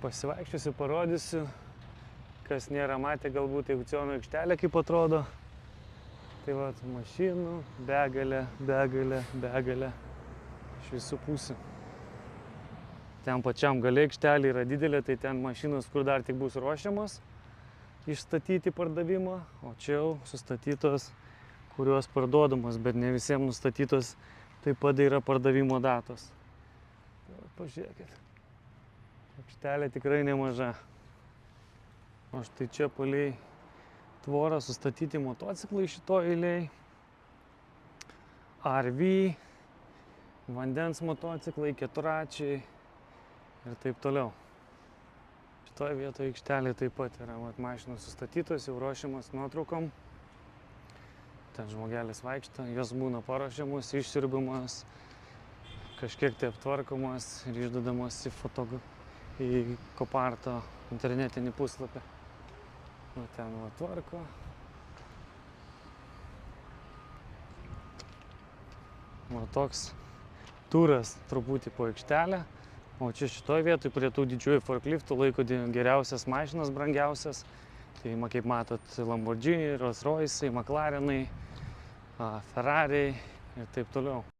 Pasivaikščiosiu, parodysiu, kas nėra matę galbūt aukciono aikštelė kaip atrodo. Tai va, mašinų, begalė iš visų pusių. Ten pačiam gale aikštelė yra didelė, tai ten mašinos, kur dar tik bus ruošiamos išstatyti pardavimą, o čia jau sustatytos, kurios parduodamos, bet ne visiems nustatytos taip pat yra pardavimo datos. Pažiūrėkit, aikštelė tikrai nemaža. O štai čia palei tvorą sustatyti motociklai šitoj eilėj, RV, vandens motociklai, keturračiai ir taip toliau. Šitoje vietoje aikštelė taip pat yra mašinos sustatytos, jau ruošiamas nuotraukom. Ten žmogelis vaikšto, jos būna paruošiamos, išsiurbiamos, kažkiek tai aptvarkomos ir išduodamos į Koparto internetinį puslapį. Va ten va tvarko. Va toks turas truputį po aikštelę. O čia šitoj vietoj prie tų didžiųjų forkliftų laiko geriausias mašinas, brangiausias. Tai kaip matot, Lamborghini, Rolls Royce'ai, McLarenai, Ferrariai ir taip toliau.